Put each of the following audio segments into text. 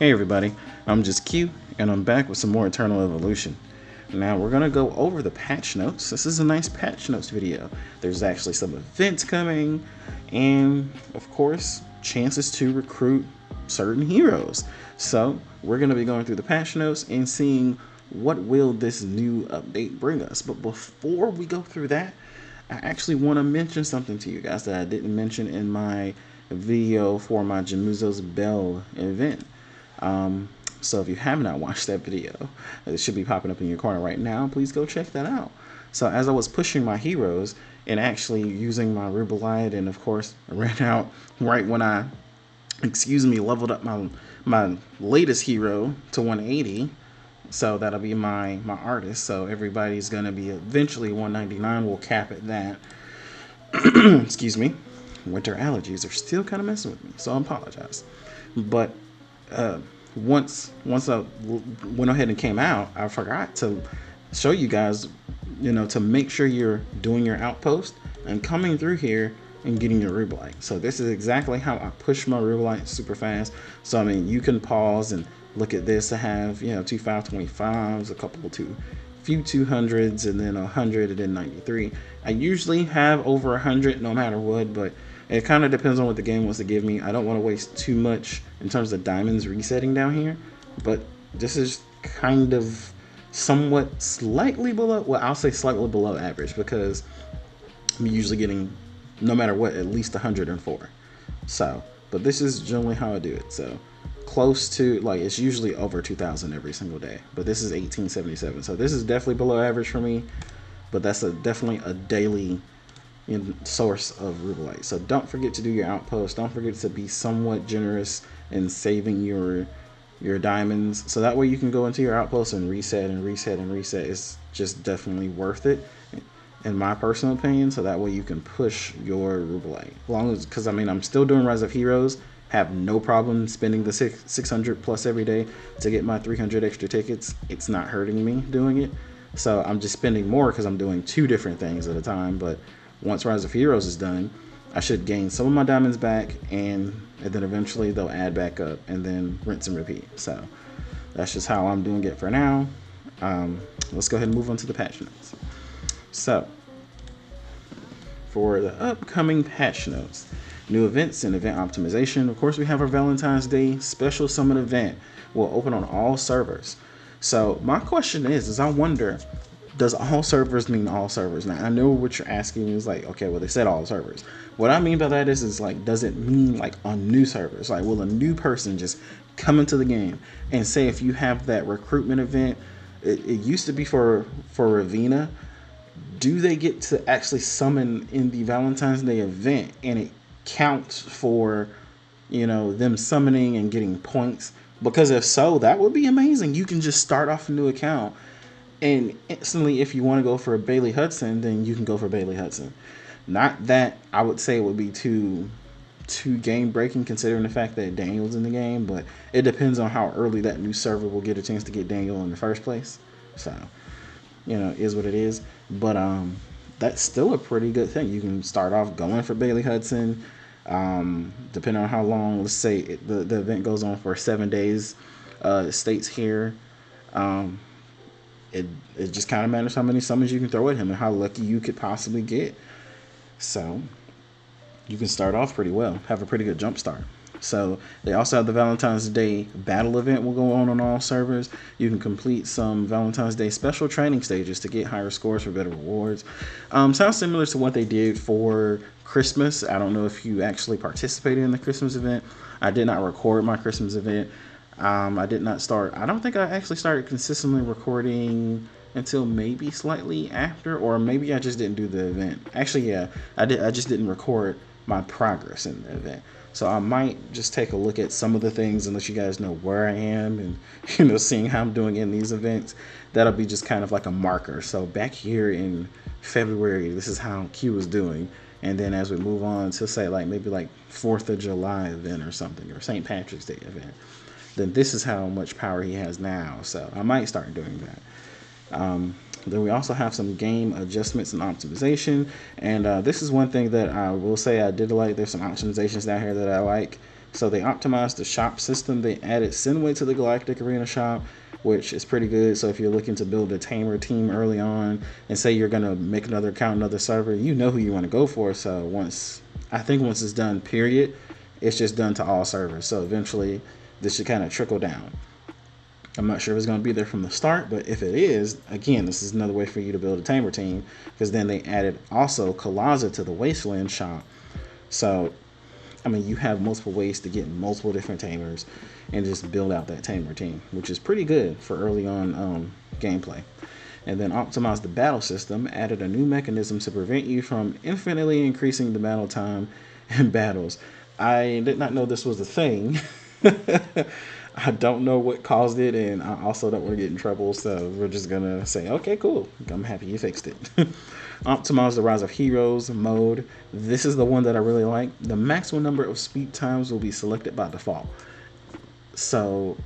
Hey everybody, I'm just Q, and I'm back with some more Eternal Evolution. Now we're gonna go over the patch notes. This is a nice patch notes video. There's actually some events coming, and of course, chances to recruit certain heroes. So we're gonna be going through the patch notes and seeing what will this new update bring us. But before we go through that, I actually want to mention something to you guys that I didn't mention in my video for my Jamuzo's Bell event. So if you have not watched that video, it should be popping up in your corner right now. Please go check that out. So as I was pushing my heroes and actually using my Rubelite, and of course I ran out right when I, leveled up my latest hero to 180. So that'll be my artist. So everybody's gonna be eventually 199. We'll cap at that. Excuse me. Winter allergies are still kind of messing with me, so I apologize. But once I went ahead and came out, I forgot to show you guys, to make sure you're doing your outpost and coming through here and getting your Rubelite. So this is exactly how I push my Rubelite super fast. So I mean, you can pause and look at this. I have, 2 525s, a couple few 200s, and then 100, and then 93. I usually have over 100 no matter what, but it kind of depends on what the game wants to give me. I don't want to waste too much in terms of diamonds resetting down here, but this is kind of somewhat slightly below, well, I'll say slightly below average, because I'm usually getting, no matter what, at least 104. So, but this is generally how I do it. So close to, like, it's usually over 2,000 every single day, but this is 1877. So this is definitely below average for me, but that's definitely a daily source of Rubelite. So don't forget to do your outpost. Don't forget to be somewhat generous in saving your diamonds, so that way you can go into your outpost and reset and reset and reset. It's just definitely worth it, in my personal opinion. So that way you can push your Rubelite. Because I mean, I'm still doing Rise of Heroes. Have no problem spending the 600 plus every day to get my 300 extra tickets. It's not hurting me doing it. So I'm just spending more because I'm doing 2 different things at a time. But once Rise of Heroes is done, I should gain some of my diamonds back, and then eventually they'll add back up, and then rinse and repeat. So that's just how I'm doing it for now. Let's go ahead and move on to the patch notes. So for the upcoming patch notes, new events and event optimization. Of course, we have our Valentine's Day special summon event. Will open on all servers. So my question is I wonder, does all servers mean all servers? Now, I know what you're asking is like, okay, well, they said all servers. What I mean by that is like, does it mean like on new servers? Like, will a new person just come into the game and say, if you have that recruitment event, it used to be for Ravina, do they get to actually summon in the Valentine's Day event, and it counts for, them summoning and getting points? Because if so, that would be amazing. You can just start off a new account, and instantly, if you want to go for a Bailey Hudson, then you can go for Bailey Hudson. Not that I would say it would be too game breaking, considering the fact that Daniel's in the game, but it depends on how early that new server will get a chance to get Daniel in the first place. So, is what it is. But that's still a pretty good thing. You can start off going for Bailey Hudson, depending on how long. Let's say the event goes on for 7 days. It states here. It just kind of matters how many summons you can throw at him and how lucky you could possibly get. So you can start off pretty well, have a pretty good jump start. So they also have the Valentine's Day battle event will go on all servers. You can complete some Valentine's Day special training stages to get higher scores for better rewards. Sounds similar to what they did for Christmas. I don't know if you actually participated in the Christmas event. I did not record my Christmas event. I don't think I actually started consistently recording until maybe slightly after, or maybe I just didn't do the event. Actually, yeah, I just didn't record my progress in the event. So I might just take a look at some of the things and let you guys know where I am, and seeing how I'm doing in these events. That'll be just kind of like a marker. So back here in February, this is how Q was doing. And then as we move on to say maybe 4th of July event or something, or St. Patrick's Day event, then this is how much power he has now. So I might start doing that. Then we also have some game adjustments and optimization. And this is one thing that I will say I did like. There's some optimizations down here that I like. So they optimized the shop system. They added Sinway to the Galactic Arena shop, which is pretty good. So if you're looking to build a tamer team early on and say you're gonna make another account, another server, you know who you want to go for. So once it's done, period, it's just done to all servers. So eventually this should kind of trickle down. I'm not sure if it's going to be there from the start, but if it is, again, this is another way for you to build a tamer team, because then they added also Kalaza to the Wasteland shop. So, I mean, you have multiple ways to get multiple different tamers and just build out that tamer team, which is pretty good for early on gameplay. And then optimized the battle system, added a new mechanism to prevent you from infinitely increasing the battle time in battles. I did not know this was a thing. I don't know what caused it, and I also don't want to get in trouble, so we're just gonna say, okay, cool. I'm happy you fixed it. Optimize the Rise of Heroes mode. This is the one that I really like. The maximum number of sweep times will be selected by default. So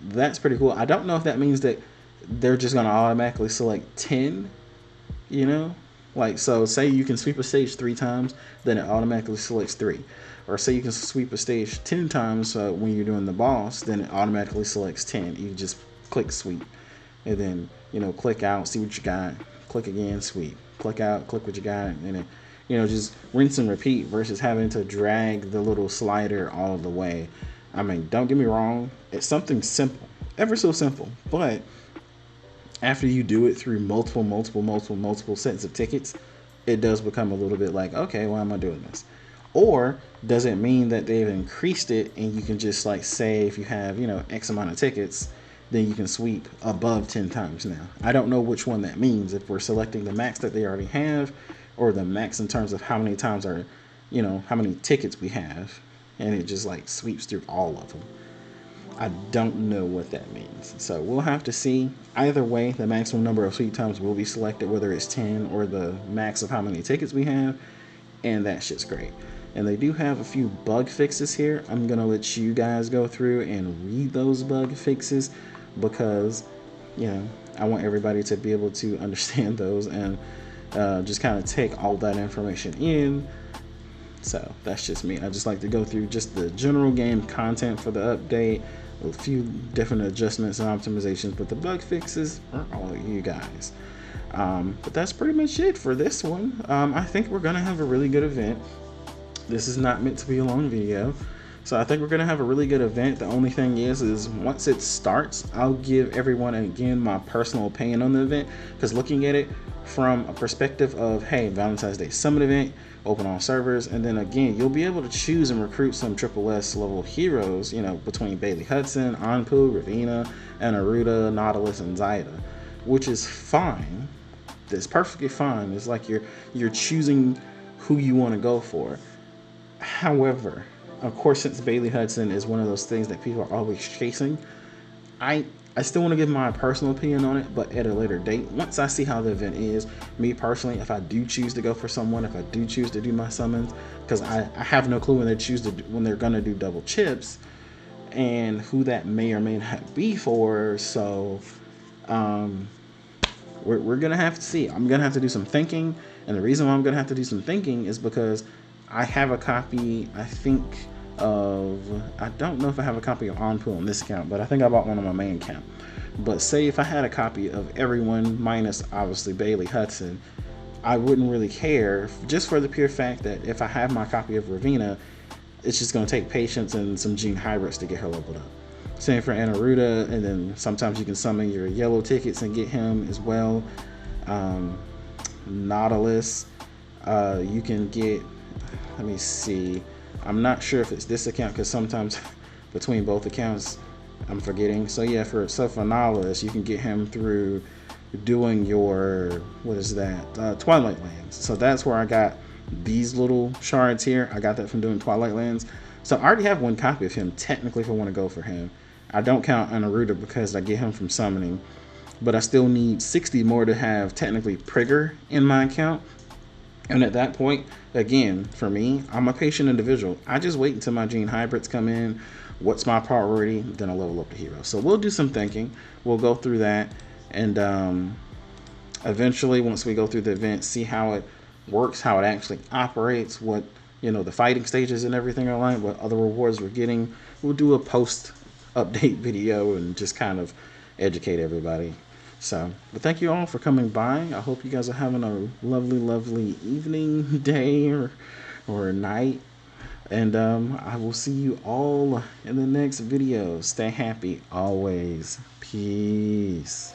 that's pretty cool. I don't know if that means that they're just gonna automatically select 10, you know? Like, so say you can sweep a stage 3 times, then it automatically selects 3. Or say you can sweep a stage 10 times when you're doing the boss, then it automatically selects 10. You just click sweep. And then, click out, see what you got. Click again, sweep. Click out, click what you got. And then, just rinse and repeat versus having to drag the little slider all the way. I mean, don't get me wrong. It's something simple. Ever so simple. But after you do it through multiple sets of tickets, it does become a little bit like, okay, why am I doing this? Or does it mean that they've increased it and you can just like say if you have, X amount of tickets, then you can sweep above 10 times now. I don't know which one that means, if we're selecting the max that they already have or the max in terms of how many times are, how many tickets we have, and it just like sweeps through all of them. I don't know what that means. So we'll have to see. Either way, the maximum number of sweep times will be selected, whether it's 10 or the max of how many tickets we have, and that shit's great. And they do have a few bug fixes here. I'm gonna let you guys go through and read those bug fixes because, I want everybody to be able to understand those and just kind of take all that information in. So that's just me. I just like to go through just the general game content for the update, a few different adjustments and optimizations, but the bug fixes are all you guys. But that's pretty much it for this one. I think we're gonna have a really good event. This is not meant to be a long video, so I think we're gonna have a really good event. The only thing is once it starts, I'll give everyone again my personal opinion on the event, because looking at it from a perspective of, hey, Valentine's Day Summit event, open all servers, and then again you'll be able to choose and recruit some SSS level heroes, between Bailey Hudson, Anpu, Ravina, Anaruda, Nautilus, and Zyda, which is fine. It's perfectly fine. It's like you're choosing who you want to go for. However, of course, since Bailey Hudson is one of those things that people are always chasing, I still want to give my personal opinion on it, but at a later date. Once I see how the event is, me personally, if I do choose to go for someone, if I do choose to do my summons, because I have no clue when they're gonna do double chips, and who that may or may not be for. So, we're gonna have to see. I'm gonna have to do some thinking, and the reason why I'm gonna have to do some thinking is because I have a copy, I don't know if I have a copy of Anpu on this account, but I think I bought one on my main account. But say if I had a copy of everyone minus obviously Bailey Hudson, I wouldn't really care, just for the pure fact that if I have my copy of Ravina, it's just going to take patience and some gene hybrids to get her leveled up. Same for Anaruda, and then sometimes you can summon your yellow tickets and get him as well. Nautilus, you can get, let me see, I'm not sure if it's this account because sometimes between both accounts I'm forgetting. So yeah, for Nautilus, you can get him through doing your, Twilight Lands. So that's where I got these little shards here. I got that from doing Twilight Lands. So I already have one copy of him technically if I want to go for him. I don't count Anaruda because I get him from summoning, but I still need 60 more to have technically Prigger in my account. And at that point, again, for me, I'm a patient individual. I just wait until my gene hybrids come in. What's my priority? Then I'll level up the hero. So we'll do some thinking. We'll go through that. And eventually, once we go through the event, see how it works, how it actually operates, what you know, the fighting stages and everything are like, what other rewards we're getting. We'll do a post update video and just kind of educate everybody. So, but thank you all for coming by. I hope you guys are having a lovely, lovely evening, day, or night. And I will see you all in the next video. Stay happy always. Peace.